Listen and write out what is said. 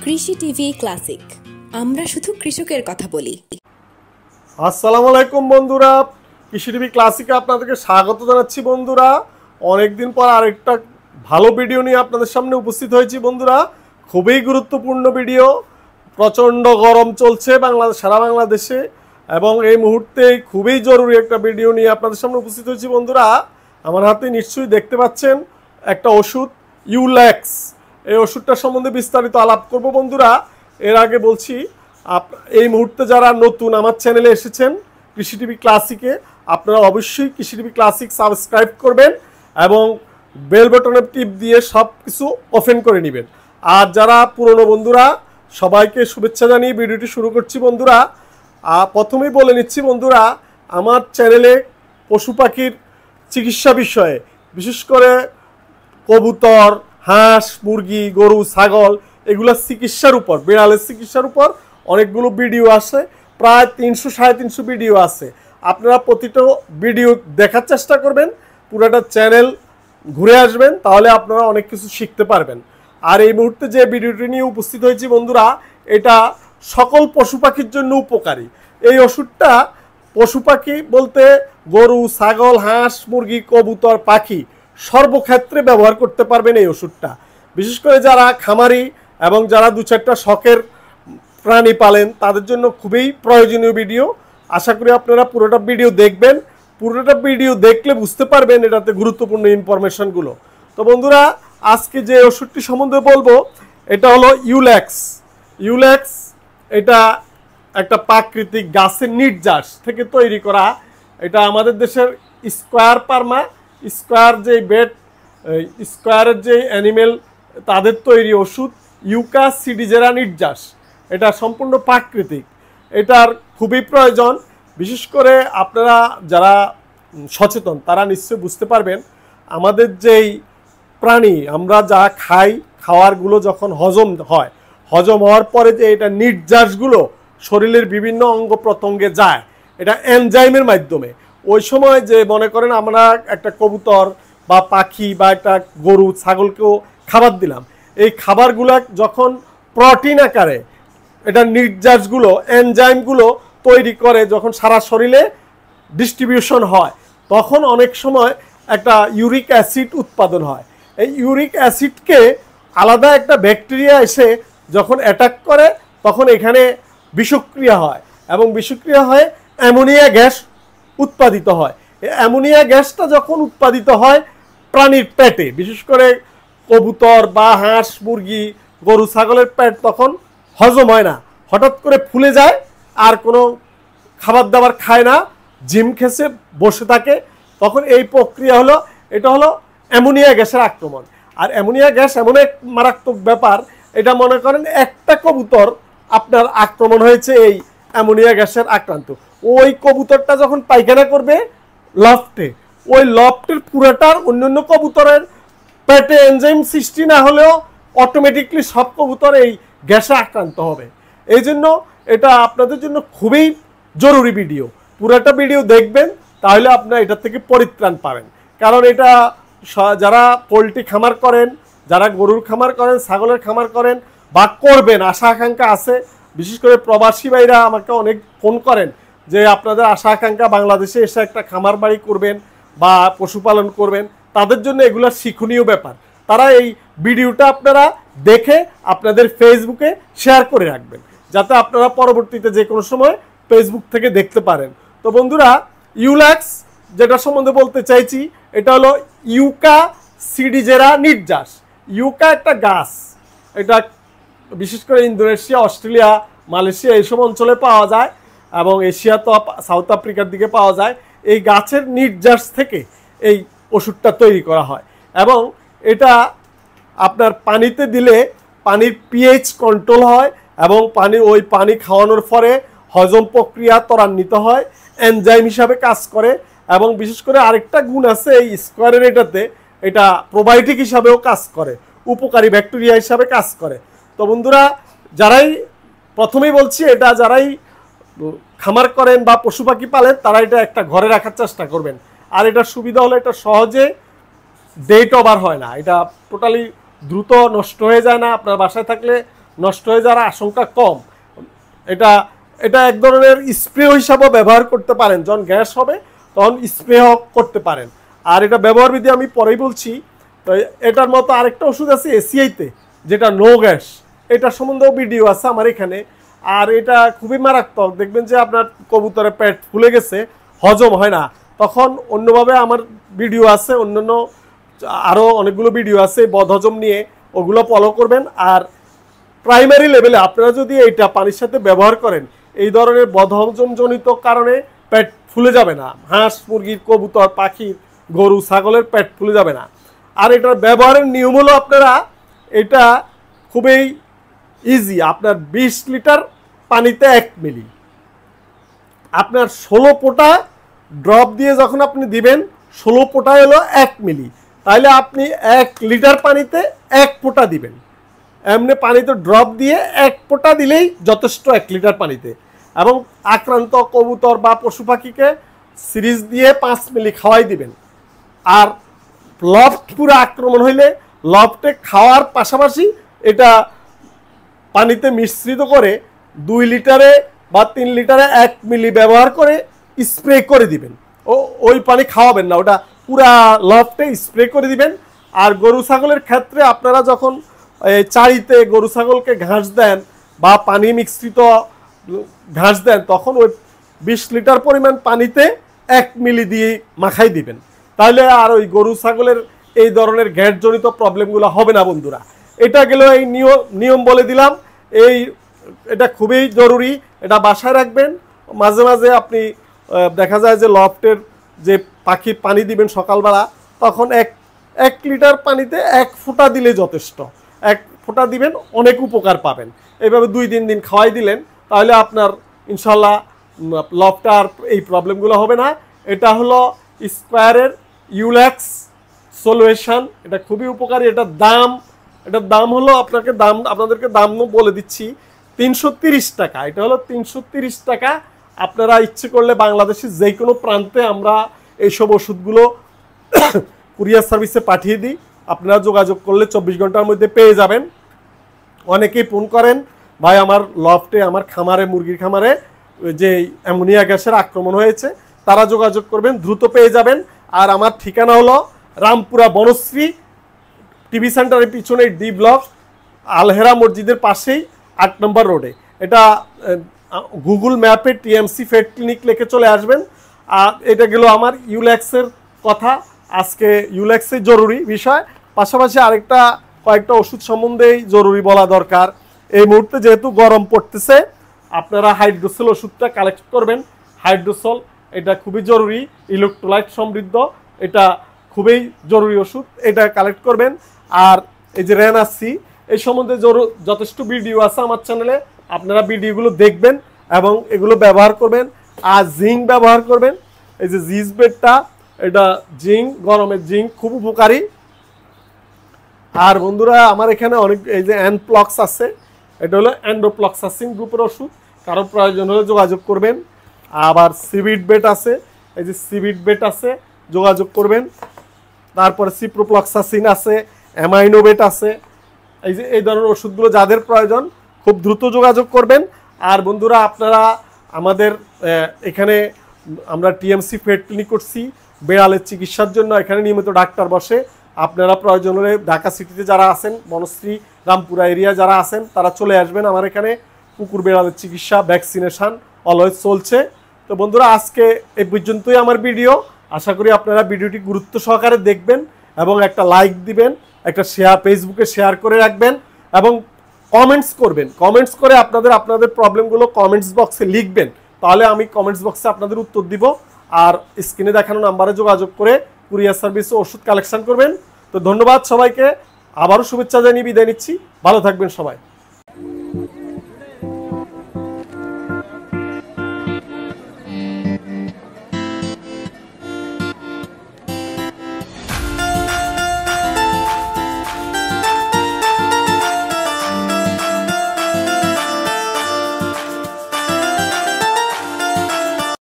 কৃষি TV classic, আমরা শুধু কৃষকের কথা বলি। আসসালামু আলাইকুম বন্ধুরা, কৃষি টিভি ক্লাসিকে আপনাদেরকে স্বাগত জানাচ্ছি। বন্ধুরা, অনেকদিন পর আরেকটা ভালো ভিডিও নিয়ে আপনাদের সামনে উপস্থিত হয়েছি। বন্ধুরা, খুবই গুরুত্বপূর্ণ ভিডিও। প্রচণ্ড গরম চলছে সারা বাংলাদেশে, এবং এই মুহূর্তে খুবই জরুরি একটা ভিডিও নিয়ে আপনাদের সামনে উপস্থিত হয়েছি। বন্ধুরা, আমার হাতে নিশ্চয়ই দেখতে পাচ্ছেন একটা ওষুধ, ইউল্যাক্স। এই ওষুধটার সম্বন্ধে বিস্তারিত আলাপ করব। বন্ধুরা, এর আগে বলছি, এই মুহূর্তে যারা নতুন আমার চ্যানেলে এসেছেন কৃষি টিভি ক্লাসিকে, আপনারা অবশ্যই কৃষি টিভি ক্লাসিক সাবস্ক্রাইব করবেন এবং বেল বাটনের টিপ দিয়ে সব কিছু ওপেন করে নেবেন। আর যারা পুরনো বন্ধুরা, সবাইকে শুভেচ্ছা জানিয়ে ভিডিওটি শুরু করছি। বন্ধুরা, প্রথমেই বলে নিচ্ছি বন্ধুরা, আমার চ্যানেলে পশু পাখির চিকিৎসা বিষয়ে, বিশেষ করে কবুতর, হাঁস, মুরগি, গরু, ছাগল, এগুলোর চিকিৎসার উপর, বিড়ালের চিকিৎসার উপর অনেকগুলো ভিডিও আছে। প্রায় 300-350 ভিডিও আছে। আপনারা প্রতিটা ভিডিও দেখার চেষ্টা করবেন, পুরোটা চ্যানেল ঘুরে আসবেন, তাহলে আপনারা অনেক কিছু শিখতে পারবেন। আর এই মুহূর্তে যে ভিডিওটি নিয়ে উপস্থিত হয়েছি বন্ধুরা, এটা সকল পশু পাখির জন্য উপকারী। এই ওষুধটা পশু পাখি বলতে গরু, ছাগল, হাঁস, মুরগি, কবুতর, পাখি সর্বক্ষেত্রে ব্যবহার করতে পারবেন এই ওষুধটা। বিশেষ করে যারা খামারি এবং যারা 2-4টা শখের প্রাণী পালেন, তাদের জন্য খুবই প্রয়োজনীয় ভিডিও। আশা করি আপনারা পুরোটা ভিডিও দেখবেন। পুরোটা ভিডিও দেখলে বুঝতে পারবেন এটাতে গুরুত্বপূর্ণ ইনফরমেশনগুলো। তো বন্ধুরা, আজকে যে ওষুধটি সম্বন্ধে বলবো, এটা হলো ইউল্যাক্স। ইউল্যাক্স এটা একটা প্রাকৃতিক গাছের নির্যাস থেকে তৈরি করা। এটা আমাদের দেশের স্কোয়ার পার্মা, স্কোয়ার যে বেড, স্কোয়ারের যে অ্যানিমেল, তাদের তৈরি ওষুধ ইউকা সিডিজেরা নির্যাস। এটা সম্পূর্ণ প্রাকৃতিক। এটার খুবই প্রয়োজন। বিশেষ করে আপনারা যারা সচেতন তারা নিশ্চয়ই বুঝতে পারবেন, আমাদের যেই প্রাণী আমরা যা খাই, খাওয়ারগুলো যখন হজম হয়, হজম হওয়ার পরে যে এটা নির্যাসগুলো শরীরের বিভিন্ন অঙ্গ প্রত্যঙ্গে যায়, এটা এনজাইমের মাধ্যমে। ওই সময় যে মনে করেন আমরা একটা কবুতর বা পাখি বা একটা গরু, ছাগলকেও খাবার দিলাম, এই খাবারগুলো যখন প্রোটিন আকারে এটা নির্যাসগুলো, এনজাইমগুলো তৈরি করে, যখন সারা শরীরে ডিস্ট্রিবিউশন হয়, তখন অনেক সময় একটা ইউরিক অ্যাসিড উৎপাদন হয়। এই ইউরিক অ্যাসিডকে আলাদা একটা ব্যাকটেরিয়া এসে যখন অ্যাটাক করে, তখন এখানে বিষক্রিয়া হয়, এবং বিষক্রিয়া হয়ে অ্যামোনিয়া গ্যাস উৎপাদিত হয়। এই অ্যামোনিয়া গ্যাসটা যখন উৎপাদিত হয় প্রাণীর পেটে, বিশেষ করে কবুতর বা হাঁস, মুরগি, গরু, ছাগলের পেট তখন হজম হয় না, হঠাৎ করে ফুলে যায়, আর কোনো খাবার দাবার খায় না, জিম খেসে বসে থাকে। তখন এই প্রক্রিয়া হলো, এটা হলো অ্যামোনিয়া গ্যাসের আক্রমণ। আর অ্যামোনিয়া গ্যাস এমন এক মারাত্মক ব্যাপার, এটা মনে করেন একটা কবুতর আপনার আক্রমণ হয়েছে এই অ্যামোনিয়া গ্যাসের আক্রান্ত, ওই কবুতরটা যখন পায়খানা করবে লফটে, ওই লফটের পুরাটার অন্যান্য কবুতরের পেটে এনজাইম সৃষ্টি না হলেও অটোমেটিকলি সব কবুতর এই গ্যাসে আক্রান্ত হবে। এই জন্য এটা আপনাদের জন্য খুবই জরুরি ভিডিও। পুরাটা ভিডিও দেখবেন, তাহলে আপনারা এটা থেকে পরিত্রাণ পাবেন। কারণ এটা যারা পোলট্রি খামার করেন, যারা গরুর খামার করেন, ছাগলের খামার করেন বা করবেন, আশা আকাঙ্ক্ষা আছে, বিশেষ করে প্রবাসী ভাইরা আমাকে অনেক ফোন করেন যে আপনাদের আশা আকাঙ্ক্ষা বাংলাদেশে এসে একটা খামার বাড়ি করবেন বা পশুপালন করবেন, তাদের জন্য এগুলো শিক্ষণীয় ব্যাপার। তারা এই ভিডিওটা আপনারা দেখে আপনাদের ফেসবুকে শেয়ার করে রাখবেন, যাতে আপনারা পরবর্তীতে যে কোনো সময় ফেসবুক থেকে দেখতে পারেন। তো বন্ধুরা, ইউল্যাক্স যেটা সম্বন্ধে বলতে চাইছি, এটা হলো ইউকা সিডিজেরা নির্যাস। ইউকা একটা গাছ, এটা বিশেষ করে ইন্দোনেশিয়া, অস্ট্রেলিয়া, মালয়েশিয়া এইসব অঞ্চলে পাওয়া যায়, এবং এশিয়া তো সাউথ আফ্রিকার দিকে পাওয়া যায়। এই গাছের নির্যাস থেকে এই ওষুধটা তৈরি করা হয়, এবং এটা আপনার পানিতে দিলে পানির পিএইচ কন্ট্রোল হয়, এবং ওই পানি খাওয়ানোর পরে হজম প্রক্রিয়া ত্বরান্বিত হয়, এনজাইম হিসাবে কাজ করে। এবং বিশেষ করে আরেকটা গুণ আছে এই স্কোয়ারের, এটাতে এটা প্রোবায়োটিক হিসাবেও কাজ করে, উপকারী ব্যাকটেরিয়া হিসাবে কাজ করে। তো বন্ধুরা, যারাই প্রথমেই বলছি, এটা যারাই খামার করেন বা পশু পাখি পালেন, তারা এটা একটা ঘরে রাখার চেষ্টা করবেন। আর এটার সুবিধা হলো এটা সহজে ডেট ওভার হয় না, এটা টোটালি দ্রুত নষ্ট হয়ে যায় না। আপনার বাসায় থাকলে নষ্ট হয়ে যাওয়ার আশঙ্কা কম। এটা এটা এক ধরনের স্প্রে হিসাবেও ব্যবহার করতে পারেন, যখন গ্যাস হবে তখন স্প্রেও করতে পারেন। আর এটা ব্যবহার বিধি আমি পরেই বলছি। তো এটার মতো আরেকটা ওষুধ আছে এসিআইতে, যেটা নো গ্যাস, এটা সম্বন্ধেও ভিডিও আছে আমার এখানে। আর এটা খুবই মারাত্মক, দেখবেন যে আপনার কবুতরের পেট ফুলে গেছে, হজম হয় না, তখন অন্যভাবে আমার ভিডিও আছে, অন্যান্য আরও অনেকগুলো ভিডিও আছে বদহজম নিয়ে, ওগুলো ফলো করবেন। আর প্রাইমারি লেভেলে আপনারা যদি এইটা পানির সাথে ব্যবহার করেন, এই ধরনের বদহজমজনিত কারণে পেট ফুলে যাবে না। হাঁস, মুরগির, কবুতর, পাখির, গরু, ছাগলের পেট ফুলে যাবে না। আর এটার ব্যবহারের নিয়ম হলো, আপনারা এটা খুবই ইজি। আপনার 20 লিটার পানিতে 1 মিলি, আপনার 16 ফোঁটা ড্রপ দিয়ে যখন আপনি দিবেন, 16 ফোঁটা হলো 1 মিলি, তাহলে আপনি 1 লিটার পানিতে 1 ফোঁটা দিবেন। এমনি পানিতে ড্রপ দিয়ে 1 ফোঁটা দিলেই যথেষ্ট 1 লিটার পানিতে। এবং আক্রান্ত কবুতর বা পশু পাখিকে সিরিজ দিয়ে 5 মিলি খাওয়াই দিবেন। আর লফট পুরো আক্রমণ হইলে লফটে খাওয়ার পাশাপাশি এটা পানিতে মিশ্রিত করে 2 লিটারে বা 3 লিটারে 1 মিলি ব্যবহার করে স্প্রে করে দিবেন। ওই পানি খাওয়াবেন না, ওটা পুরা লফটে স্প্রে করে দিবেন। আর গরু ছাগলের ক্ষেত্রে আপনারা যখন চারিতে গরু ছাগলকে ঘাস দেন বা পানি মিশ্রিত ঘাস দেন, তখন ওই 20 লিটার পরিমাণ পানিতে 1 মিলি দিয়ে মাখাই দিবেন। তাহলে আর ওই গরু ছাগলের এই ধরনের গ্যাসজনিত প্রবলেমগুলো হবে না বন্ধুরা। এটা গেল এই নিয়ম বলে দিলাম। এটা খুবই জরুরি, এটা বাসায় রাখবেন। মাঝে মাঝে আপনি দেখা যায় যে লফটের যে পাখি পানি দিবেন সকালবেলা, তখন এক লিটার পানিতে 1 ফোঁটা দিলে যথেষ্ট। 1 ফোঁটা দিবেন, অনেক উপকার পাবেন। এইভাবে 2-3 দিন খাওয়াই দিলেন, তাহলে আপনার ইনশাল্লাহ লফটার এই প্রবলেমগুলো হবে না। এটা হলো স্কোয়ারের ইউল্যাক্স সলিউশন, এটা খুবই উপকারী। এটার দাম হলো আপনাদেরকে দাম বলে দিচ্ছি, 330 টাকা। এটা হলো 330 টাকা। আপনারা ইচ্ছে করলে বাংলাদেশের যে কোনো প্রান্তে আমরা এইসব ওষুধগুলো কুরিয়ার সার্ভিসে পাঠিয়ে দিই। আপনারা যোগাযোগ করলে 24 ঘন্টার মধ্যে পেয়ে যাবেন। অনেকেই ফোন করেন, ভাই আমার লফটে, আমার খামারে, মুরগির খামারে যে অ্যামোনিয়া গ্যাসের আক্রমণ হয়েছে, তারা যোগাযোগ করবেন, দ্রুত পেয়ে যাবেন। আর আমার ঠিকানা হলো রামপুরা বনশ্রী টিভি সেন্টারের পিছনে ডি ব্লক, আলহেরা মসজিদের পাশেই 8 নম্বর রোডে। এটা গুগল ম্যাপে টিএমসি ফেড ক্লিনিক লিখে চলে আসবেন। আর এটা গেল আমার ইউল্যাক্সের কথা। আজকে ইউল্যাক্সের জরুরি বিষয়, পাশাপাশি কয়েকটা ওষুধ সম্বন্ধেই জরুরি বলা দরকার। এই মুহূর্তে যেহেতু গরম পড়তেছে, আপনারা হাইড্রোসেল ওষুধটা কালেক্ট করবেন। হাইড্রোসল এটা খুবই জরুরি, ইলেকট্রোলাইট সমৃদ্ধ, এটা খুবই জরুরি ওষুধ, এটা কালেক্ট করবেন। আর এই যে রেনাসি, এই সম্বন্ধে যথেষ্ট ভিডিও আছে আমার চ্যানেলে, আপনারা ভিডিওগুলো দেখবেন এবং এগুলো ব্যবহার করবেন। আর জিঙ্ক ব্যবহার করবেন। এই যে জিজবেটটা, এটা জিঙ্ক, গরমের জিঙ্ক খুব উপকারী। আর বন্ধুরা আমার এখানে এই যে অ্যানপ্লক্স আছে, এটা হলো অ্যান্ডোপ্লক্সাসিন গ্রুপের ওষুধ, কারো প্রয়োজন হলে যোগাযোগ করবেন। আবার সিভিড বেট আছে, এই যে সিভিড বেট আছে, যোগাযোগ করবেন। তারপরে সিপ্রোপ্লক্সাসিন আছে, অ্যামাইনোবেট আছে। এই ধরনের ওষুধগুলো যাদের প্রয়োজন খুব দ্রুত যোগাযোগ করবেন। আর বন্ধুরা আপনারা আমাদের এখানে আমরা টিএমসি ফেড ক্লিনিক করছি বেড়ালের চিকিৎসার জন্য, এখানে নিয়মিত ডাক্তার বসে। আপনারা প্রয়োজন হলে ঢাকা সিটিতে যারা আছেন, বনশ্রী, রামপুরা এরিয়া যারা আছেন, তারা চলে আসবেন আমার এখানে। কুকুর বেড়ালের চিকিৎসা, ভ্যাকসিনেশন অলওয়েজ চলছে। তো বন্ধুরা আজকে এই পর্যন্তই আমার ভিডিও। আশা করি আপনারা ভিডিওটি গুরুত্ব সহকারে দেখবেন এবং একটা লাইক দিবেন, একটা ফেসবুকে শেয়ার করে রাখবেন এবং কমেন্টস করবেন। কমেন্টস করে আপনাদের প্রবলেমগুলো কমেন্টস বক্সে লিখবেন, তাহলে আমি কমেন্টস বক্সে আপনাদের উত্তর দিব। আর স্ক্রিনে দেখানো নাম্বারে যোগাযোগ করে কুরিয়ার সার্ভিসে ওষুধ কালেকশন করবেন। তো ধন্যবাদ সবাইকে, আবারও শুভেচ্ছা জানিয়ে বিদায় নিচ্ছি। ভালো থাকবেন সবাই।